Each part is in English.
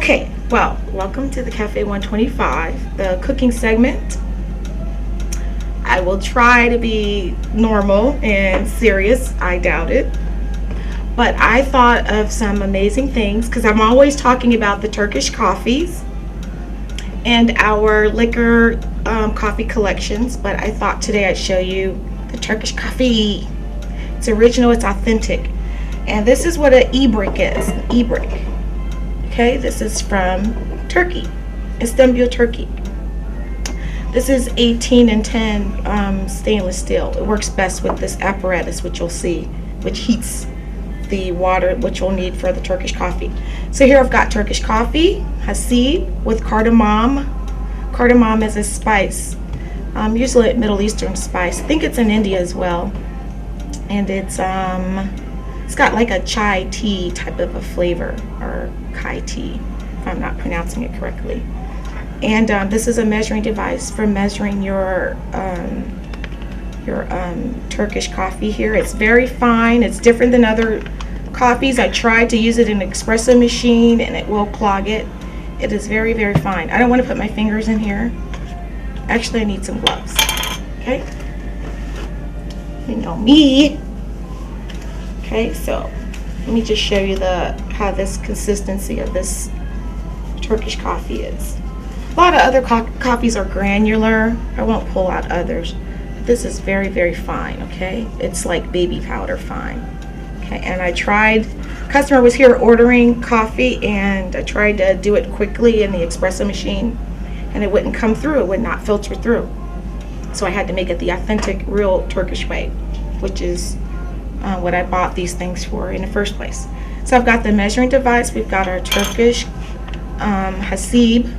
Okay, well, welcome to the Cafe 125, the cooking segment. I will try to be normal and serious. I doubt it. But I thought of some amazing things because I'm always talking about the Turkish coffees and our liquor coffee collections. But I thought today I'd show you the Turkish coffee. It's original, it's authentic. And this is what an e-brick is, an e-brick. Okay, this is from Turkey, Istanbul, Turkey. This is 18 and 10 stainless steel. It works best with this apparatus, which you'll see, which heats the water, which you'll need for the Turkish coffee. So here I've got Turkish coffee, hasib, with cardamom. Cardamom is a spice, usually a Middle Eastern spice. I think it's in India as well. And it's got like a chai tea type of a flavor, or Kai tea, if I'm not pronouncing it correctly. And this is a measuring device for measuring your Turkish coffee here. It's very fine. It's different than other coffees. I tried to use it in an espresso machine and it will clog it. It is very, very fine. I don't want to put my fingers in here. Actually, I need some gloves. Okay? You know me. Okay, so let me just show you how this consistency of this Turkish coffee is. A lot of other coffees are granular. I won't pull out others. But this is very, very fine, okay? It's like baby powder fine. Okay, and I tried, customer was here ordering coffee and I tried to do it quickly in the espresso machine and it wouldn't come through, it would not filter through. So I had to make it the authentic, real Turkish way, which is what I bought these things for in the first place. So I've got the measuring device. We've got our Turkish hasib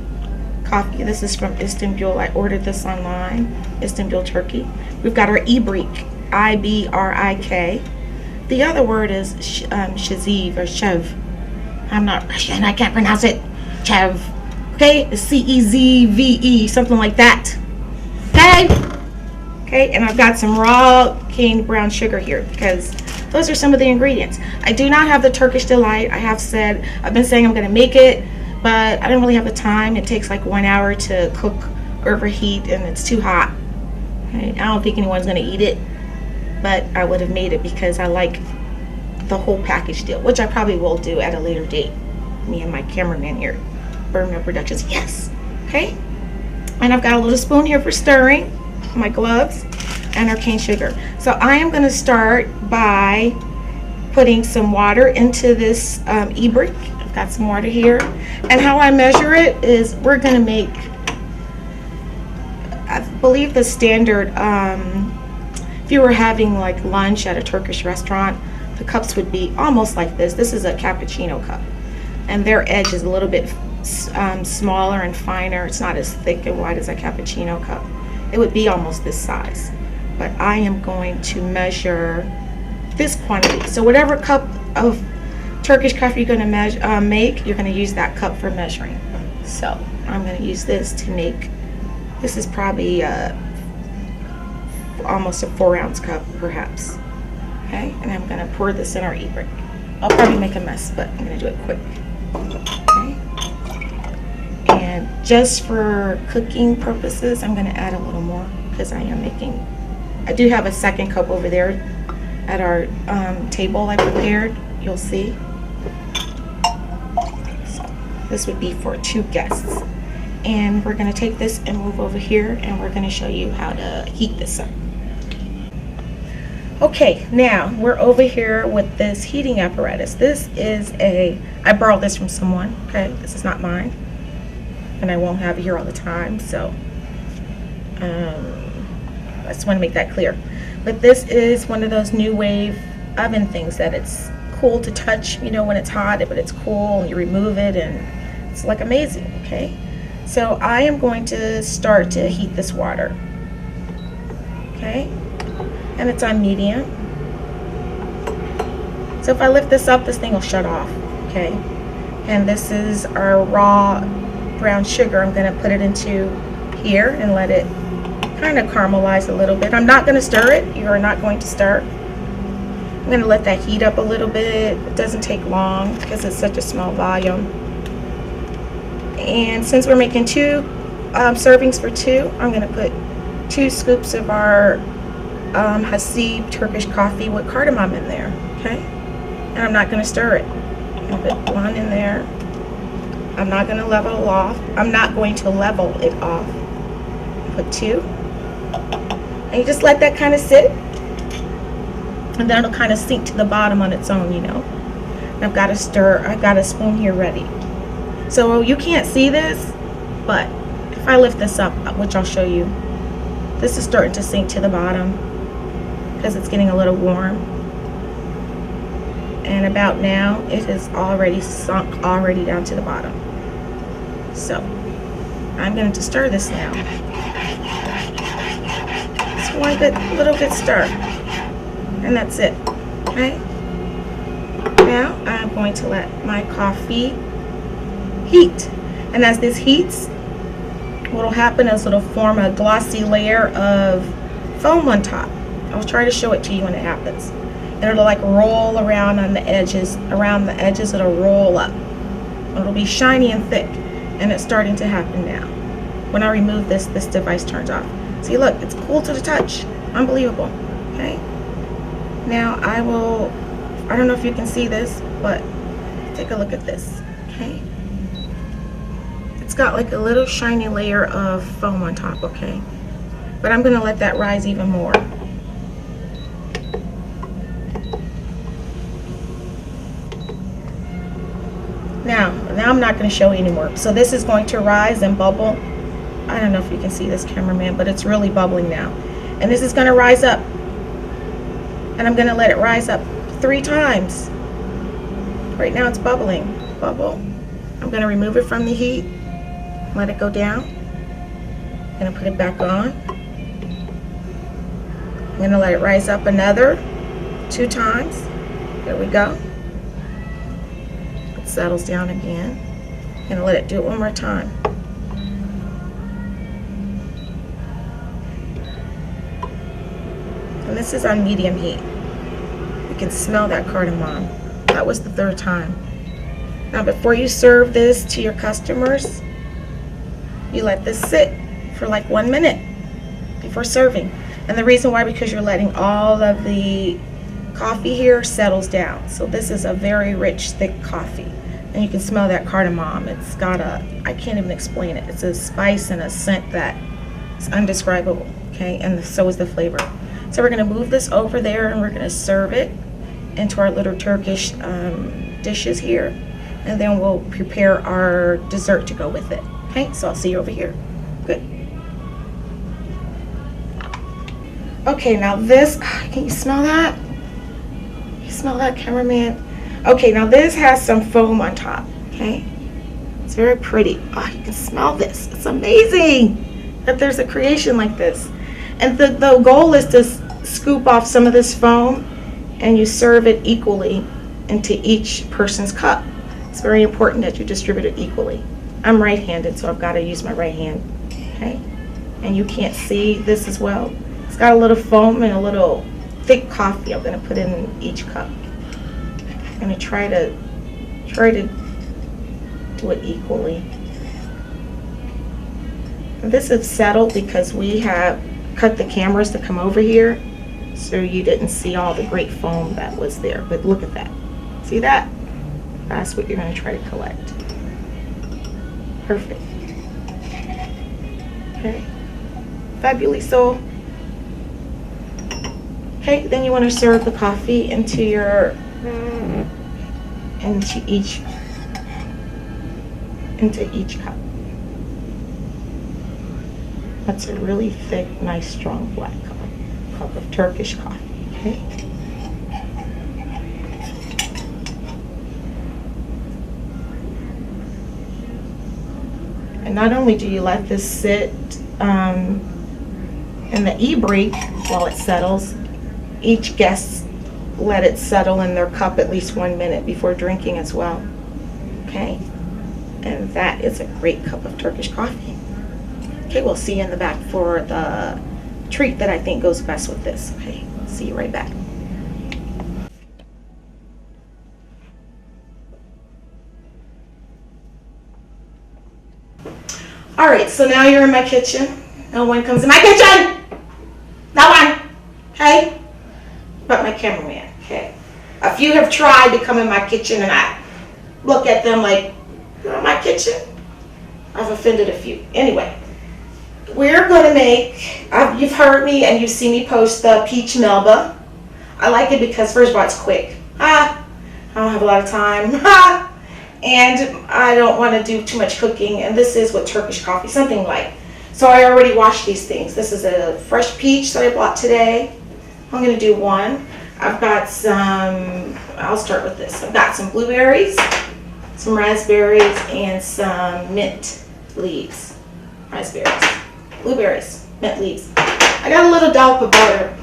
coffee. This is from Istanbul. I ordered this online, Istanbul, Turkey. We've got our ibrik, I-B-R-I-K. The other word is shaziv or chev. I'm not Russian. I can't pronounce it. Chev. Okay, it's C-E-Z-V-E, something like that. Okay. Okay, and I've got some raw cane brown sugar here because those are some of the ingredients. I do not have the Turkish Delight. I've been saying I'm going to make it, but I don't really have the time. It takes like 1 hour to cook or overheat and it's too hot. Okay, I don't think anyone's going to eat it, but I would have made it because I like the whole package deal, which I probably will do at a later date. Me and my cameraman here, Burma Productions. Yes. Okay, and I've got a little spoon here for stirring, my gloves, and our cane sugar. So I am going to start by putting some water into this e-brick. I've got some water here, and how I measure it is we're going to make, I believe the standard, if you were having like lunch at a Turkish restaurant, the cups would be almost like this. This is a cappuccino cup, and their edge is a little bit smaller and finer. It's not as thick and wide as a cappuccino cup. It would be almost this size, but I am going to measure this quantity. So whatever cup of Turkish coffee you're going to make, you're going to use that cup for measuring. So I'm going to use this to make, this is probably almost a 4-ounce cup perhaps. Okay, and I'm going to pour this in our e-brick. I'll probably make a mess, but I'm going to do it quick. Okay. And just for cooking purposes, I'm going to add a little more because I do have a second cup over there at our table I prepared. You'll see. So this would be for 2 guests. And we're going to take this and move over here and we're going to show you how to heat this up. Okay, now we're over here with this heating apparatus. This is I borrowed this from someone. Okay, this is not mine. And I won't have it here all the time, so I just want to make that clear. But this is one of those new wave oven things that it's cool to touch, you know, when it's hot, but it's cool and you remove it and it's like amazing. Okay, so I am going to start to heat this water. Okay, and it's on medium. So if I lift this up, this thing will shut off. Okay, and this is our raw brown sugar. I'm going to put it into here and let it kind of caramelize a little bit. I'm not going to stir it. You are not going to stir. I'm going to let that heat up a little bit. It doesn't take long because it's such a small volume. And since we're making two servings for two, I'm going to put 2 scoops of our Hasib Turkish coffee with cardamom in there, okay? And I'm not going to stir it. I'm going to put 1 in there. I'm not going to level it off. I'm not going to level it off. Put 2. And you just let that kind of sit. And then it'll kind of sink to the bottom on its own, you know. And I've got to stir. I've got a spoon here ready. So you can't see this, but if I lift this up, which I'll show you, this is starting to sink to the bottom because it's getting a little warm. And about now, it has already sunk already down to the bottom. So I'm going to stir this now. Just one little good stir, and that's it. Okay. Now I'm going to let my coffee heat, and as this heats, what'll happen is it'll form a glossy layer of foam on top. I'll try to show it to you when it happens. And it'll like roll around on the edges. Around the edges, it'll roll up. It'll be shiny and thick, and it's starting to happen now. When I remove this, this device turns off. See, look, it's cool to the touch. Unbelievable. Okay. Now I don't know if you can see this, but take a look at this. Okay. It's got like a little shiny layer of foam on top, okay? But I'm going to let that rise even more. Now I'm not going to show you anymore. So this is going to rise and bubble. I don't know if you can see this, cameraman, but it's really bubbling now. And this is going to rise up. And I'm going to let it rise up 3 times. Right now it's bubbling. Bubble. I'm going to remove it from the heat. Let it go down. I'm going to put it back on. I'm going to let it rise up another 2 times. There we go. It settles down again. I'm going to let it do it one more time. And this is on medium heat. You can smell that cardamom. That was the 3rd time. Now before you serve this to your customers, you let this sit for like 1 minute before serving. And the reason why, because you're letting all of the coffee here settles down. So this is a very rich, thick coffee. And you can smell that cardamom. It's got I can't even explain it. It's a spice and a scent that is indescribable, okay? And so is the flavor. So we're gonna move this over there and we're gonna serve it into our little Turkish dishes here. And then we'll prepare our dessert to go with it. Okay, so I'll see you over here. Good. Okay, now this, can you smell that? You smell that, cameraman? Okay, now this has some foam on top, okay? It's very pretty. Oh, you can smell this. It's amazing that there's a creation like this. And the goal is to scoop off some of this foam and you serve it equally into each person's cup. It's very important that you distribute it equally. I'm right-handed, so I've got to use my right hand, okay? And you can't see this as well. It's got a little foam and a little thick coffee I'm going to put in each cup. I'm going to try to do it equally. And this is settled because we have cut the cameras to come over here, so you didn't see all the great foam that was there. But look at that. See that? That's what you're going to try to collect. Perfect. Okay. Fabuloso. Okay, then you want to serve the coffee into each cup. That's a really thick, nice, strong black cup of Turkish coffee. Okay. And not only do you let this sit in the e-break while it settles, each guest let it settle in their cup at least 1 minute before drinking as well. Okay, and that is a great cup of Turkish coffee. Okay, we'll see you in the back for the treat that I think goes best with this. Okay, see you right back. so now you're in my kitchen. No one comes in my kitchen. No one. Okay? But my cameraman. Okay? A few have tried to come in my kitchen and I look at them like, you're in my kitchen? I've offended a few. Anyway, we're going to make, you've heard me and you've seen me post the peach melba. I like it because first of all, it's quick. I don't have a lot of time. And I don't want to do too much cooking. And this is with Turkish coffee, something light. So I already washed these things. This is a fresh peach that I bought today. I'm going to do one. I've got some, I'll start with this. I've got some blueberries, some raspberries, and some mint leaves. Raspberries, blueberries, mint leaves. I got a little dollop of butter.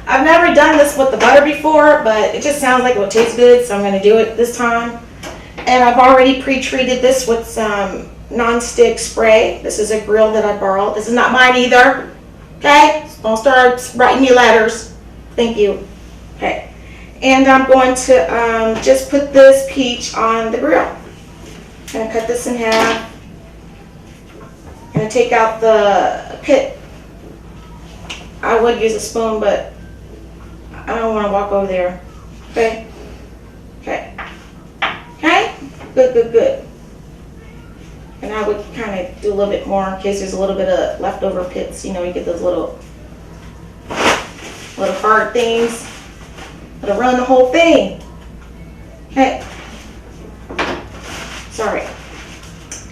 I've never done this with the butter before, but it just sounds like it will taste good, so I'm going to do it this time. And I've already pre-treated this with some non-stick spray. This is a grill that I borrowed. This is not mine either. Okay? So don't start writing me letters. Thank you. Okay. And I'm going to just put this peach on the grill. I'm going to cut this in half. I'm going to take out the pit. I would use a spoon, but I don't want to walk over there. Okay? Okay. Okay? Good, good, good. And I would kind of do a little bit more in case there's a little bit of leftover pits. You know, you get those little hard things that'll run the whole thing. Okay. Sorry.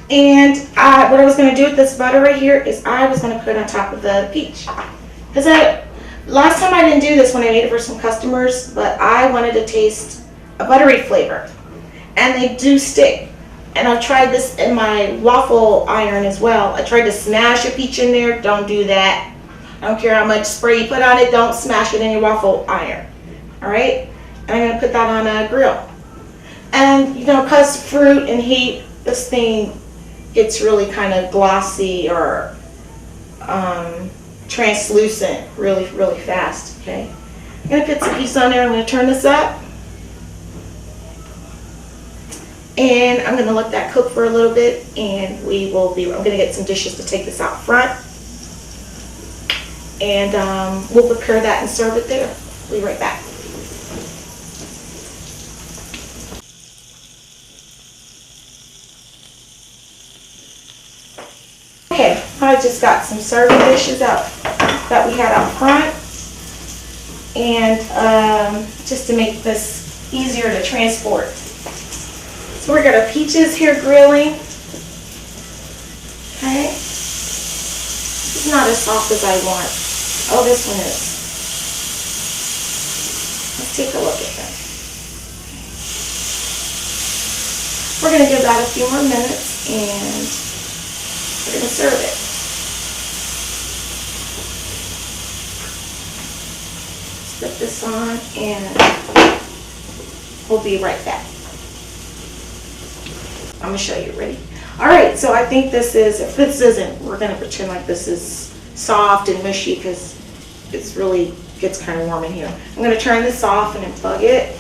And what I was going to do with this butter right here is I was going to put it on top of the peach. Because last time I didn't do this when I made it for some customers, but I wanted to taste a buttery flavor. And they do stick. And I've tried this in my waffle iron as well. I tried to smash a peach in there. Don't do that. I don't care how much spray you put on it. Don't smash it in your waffle iron. Alright? And I'm going to put that on a grill. And, you know, because fruit and heat, this thing gets really kind of glossy or translucent really, really fast. Okay? I'm going to put some peace on there. I'm going to turn this up. And I'm going to let that cook for a little bit, and I'm going to get some dishes to take this out front. And we'll prepare that and serve it there. We'll be right back. Okay, I just got some serving dishes out that we had out front. And just to make this easier to transport. So we've got our peaches here grilling. Okay. It's not as soft as I want. Oh, this one is. Let's take a look at that. We're going to give that a few more minutes and we're going to serve it. Let's put this on and we'll be right back. I'm going to show you. Ready? Alright, so I think this is, if this isn't, we're going to pretend like this is soft and mushy because it's really gets kind of warm in here. I'm going to turn this off and unplug it.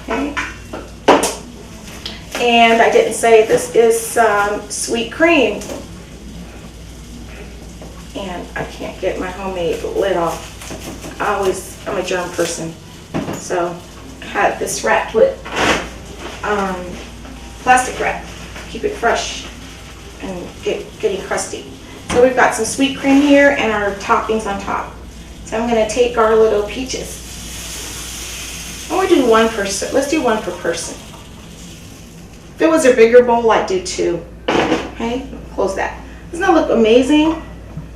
Okay. And I didn't say this is sweet cream. And I can't get my homemade lid off. I'm a germ person. So I had this wrapped with plastic wrap. Keep it fresh and getting crusty. So we've got some sweet cream here and our toppings on top. So I'm going to take our little peaches. I'm going to do one per, let's do one per person. If it was a bigger bowl, I'd do two. Okay, close that. Doesn't that look amazing?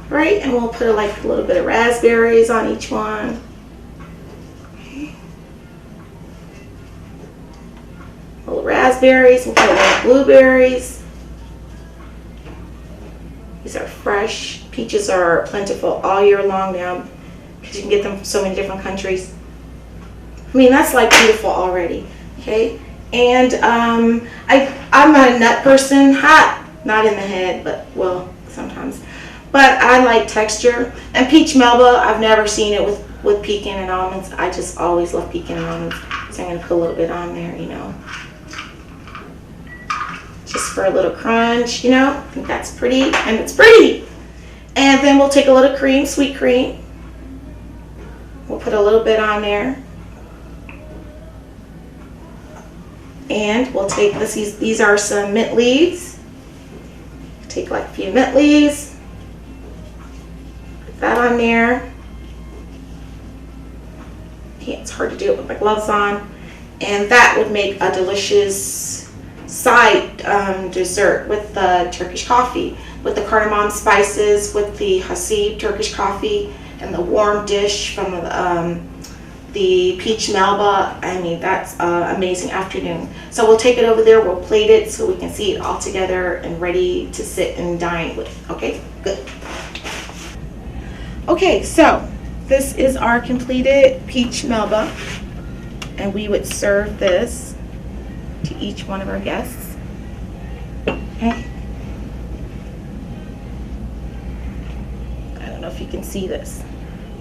Right? And we'll put like a little bit of raspberries on each one. Little raspberries, we'll put little blueberries. These are fresh. Peaches are plentiful all year long now because you can get them from so many different countries. I mean, that's like beautiful already. Okay, and I'm not a nut person. Not in the head, but well, sometimes. But I like texture. And peach melba, I've never seen it with pecan and almonds. I just always love pecan and almonds. So I'm going to put a little bit on there, you know. Just for a little crunch, you know. I think that's pretty, and it's pretty. And then we'll take a little cream, sweet cream. We'll put a little bit on there. And we'll take this, these are some mint leaves. Take like a few mint leaves. Put that on there. Yeah, it's hard to do it with my gloves on. And that would make a delicious side dessert with the Turkish coffee, with the cardamom spices, with the hasib Turkish coffee, and the warm dish from the peach melba. I mean, that's an amazing afternoon. So we'll take it over there, we'll plate it so we can see it all together and ready to sit and dine with. Okay, good. Okay, so this is our completed peach melba, and we would serve this to each one of our guests. Okay. I don't know if you can see this.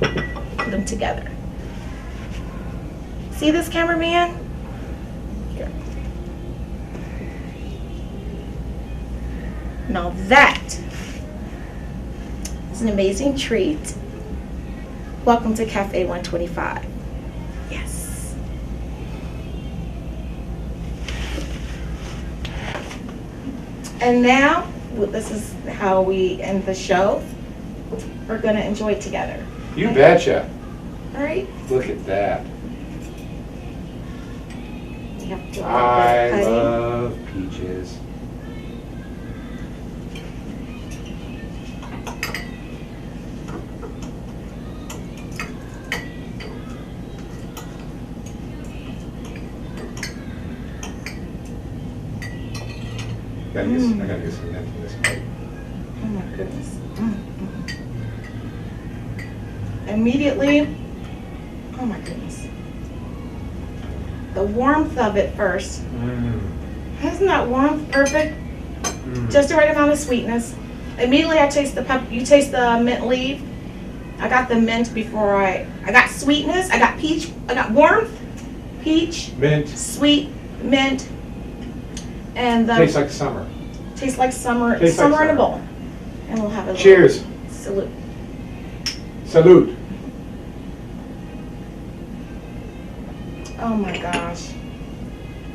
Put them together. See this, cameraman? Here. Now that is an amazing treat. Welcome to Cafe 125. Yes. And now, this is how we end the show. We're going to enjoy it together. You betcha. All right. Look at that. You have to I love peaches. I gotta get some mint in this plate. Oh my goodness. Immediately, oh my goodness. The warmth of it first. Isn't that warmth perfect? Just the right amount of sweetness. Immediately I taste the you taste the mint leaf. I got the mint before I got sweetness, I got peach, I got warmth, peach, Mint. sweet, mint, and the Tastes like summer. tastes like summer, Tastes like summer in a summer. bowl. And we'll have a little Cheers. salute. Salute. Oh my gosh.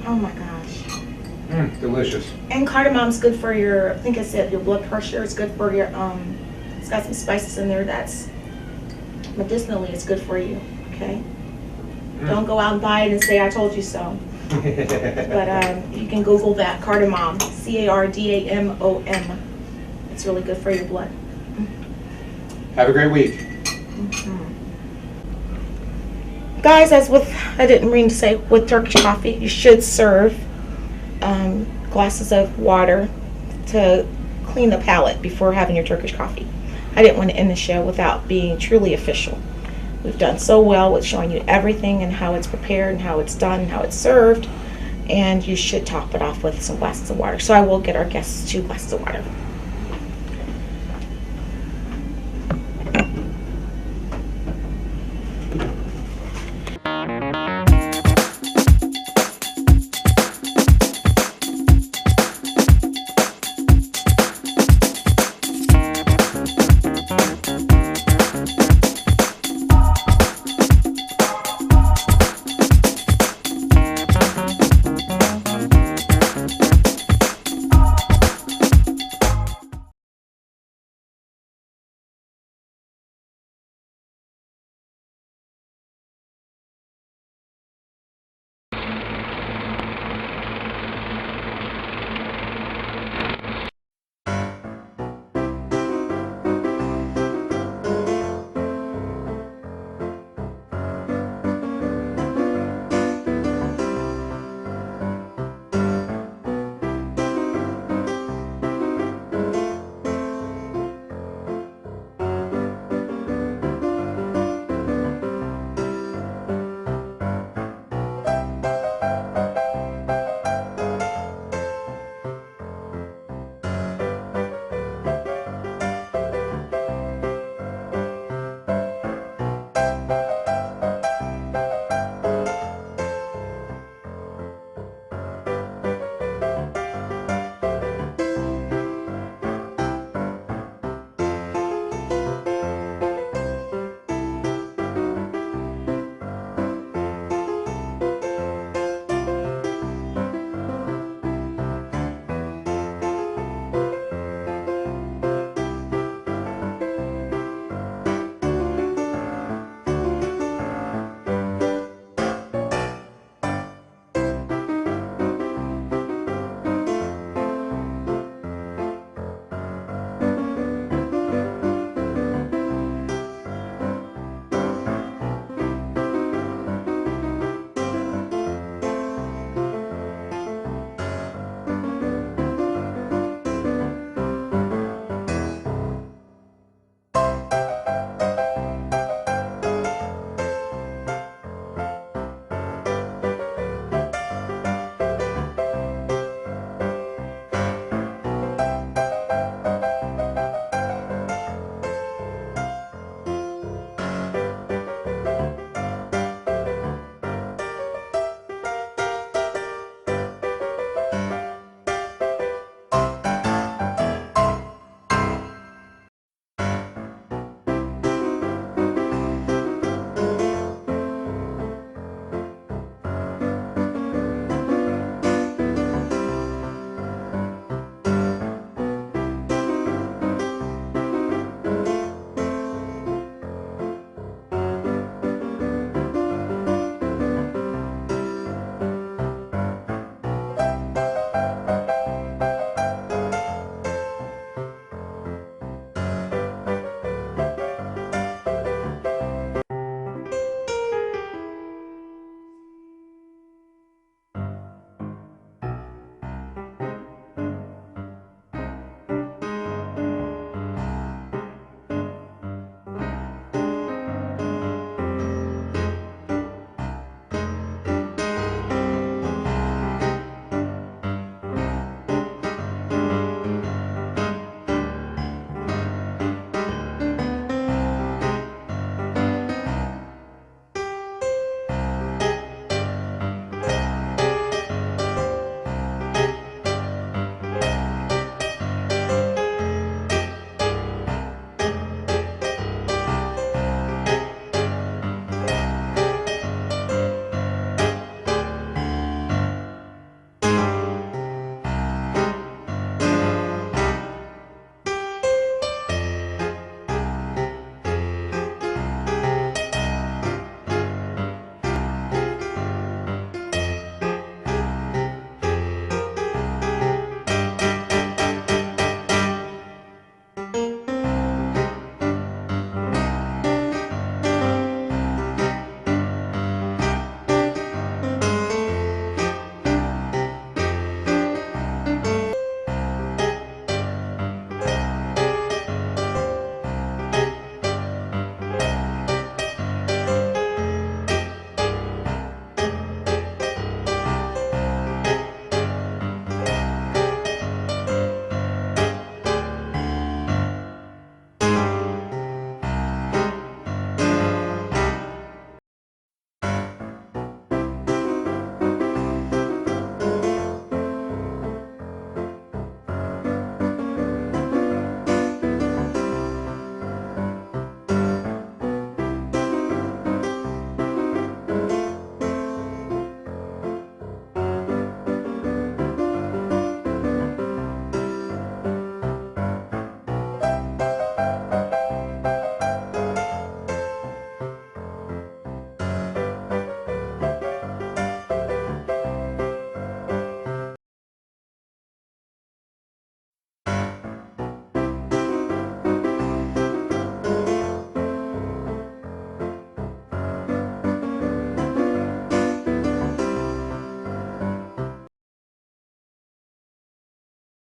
Oh my gosh. Delicious. And cardamom's good for your, I think I said your blood pressure. It's good for your, it's got some spices in there that's medicinally, it's good for you, okay? Don't go out and buy it and say I told you so. But you can Google that, cardamom, C-A-R-D-A-M-O-M. It's really good for your blood. Have a great week. Guys, as with, I didn't mean to say, with Turkish coffee, you should serve glasses of water to clean the palate before having your Turkish coffee. I didn't want to end the show without being truly official. We've done so well with showing you everything and how it's prepared and how it's done and how it's served. And you should top it off with some glasses of water. So I will get our guests 2 glasses of water.